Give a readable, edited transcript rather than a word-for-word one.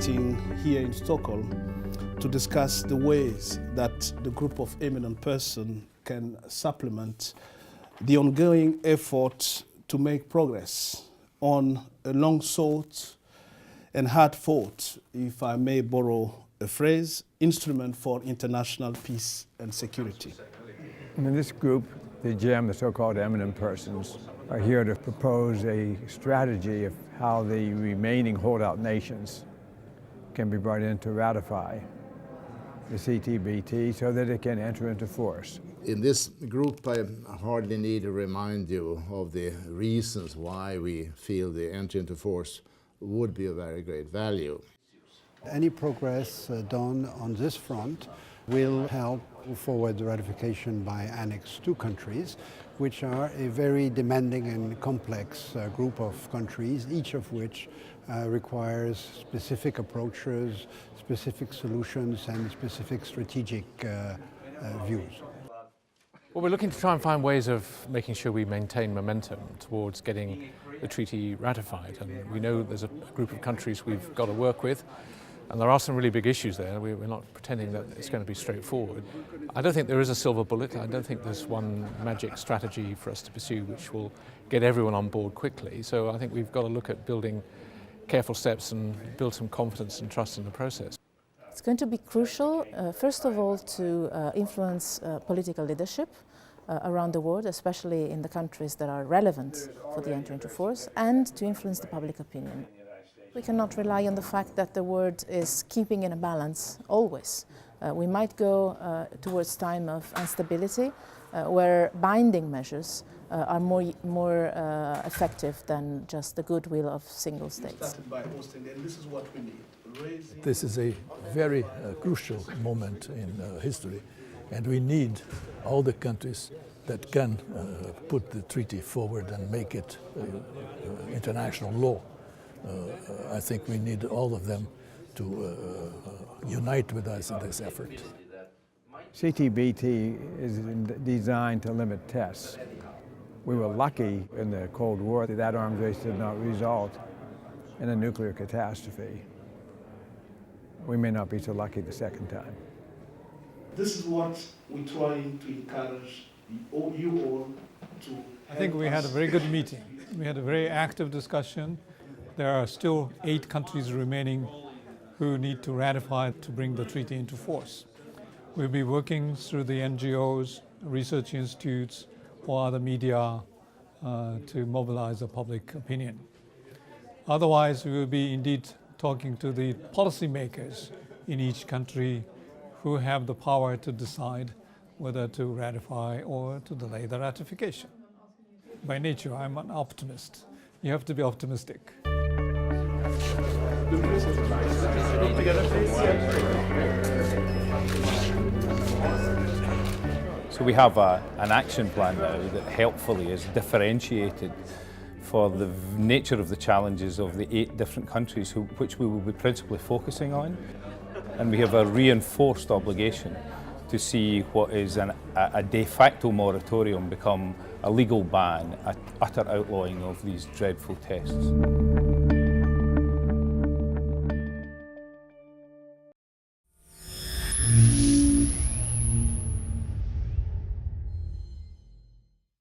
meeting here in Stockholm to discuss the ways that the Group of Eminent Persons can supplement the ongoing effort to make progress on a long-sought and hard-fought, if I may borrow a phrase, instrument for international peace and security. In this group, the GEM, the so-called eminent persons, are here to propose a strategy of how the remaining holdout nations can be brought in to ratify the CTBT so that it can enter into force. In this group, I hardly need to remind you of the reasons why we feel the entry into force would be of very great value. Any progress done on this front will help forward the ratification by Annex II countries, which are a very demanding and complex group of countries, each of which requires specific approaches, specific solutions and specific strategic views. Well, we're looking to try and find ways of making sure we maintain momentum towards getting the treaty ratified. And we know there's a group of countries we've got to work with, and there are some really big issues there. We're not pretending that it's going to be straightforward. I don't think there is a silver bullet. I don't think there's one magic strategy for us to pursue which will get everyone on board quickly. So I think we've got to look at building careful steps and build some confidence and trust in the process. It's going to be crucial, first of all, to influence political leadership around the world, especially in the countries that are relevant for the entry into force, and to influence the public opinion. We cannot rely on the fact that the world is keeping in a balance always. We might go towards time of instability where binding measures are more effective than just the goodwill of single states. This is a very crucial moment in history, and we need all the countries that can put the treaty forward and make it international law. I think we need all of them to unite with us in this effort. CTBT is designed to limit tests. We were lucky in the Cold War that arms race did not result in a nuclear catastrophe. We may not be so lucky the second time. This is what we're trying to encourage you all to. I think we had a very good meeting. We had a very active discussion. There are still 8 countries remaining who need to ratify to bring the treaty into force. We'll be working through the NGOs, research institutes, or other media to mobilize the public opinion. Otherwise, we will be indeed talking to the policymakers in each country who have the power to decide whether to ratify or to delay the ratification. By nature, I'm an optimist. You have to be optimistic. So we have an action plan now that helpfully is differentiated for the nature of the challenges of the 8 different countries which we will be principally focusing on. And we have a reinforced obligation to see what is a de facto moratorium become a legal ban, an utter outlawing of these dreadful tests.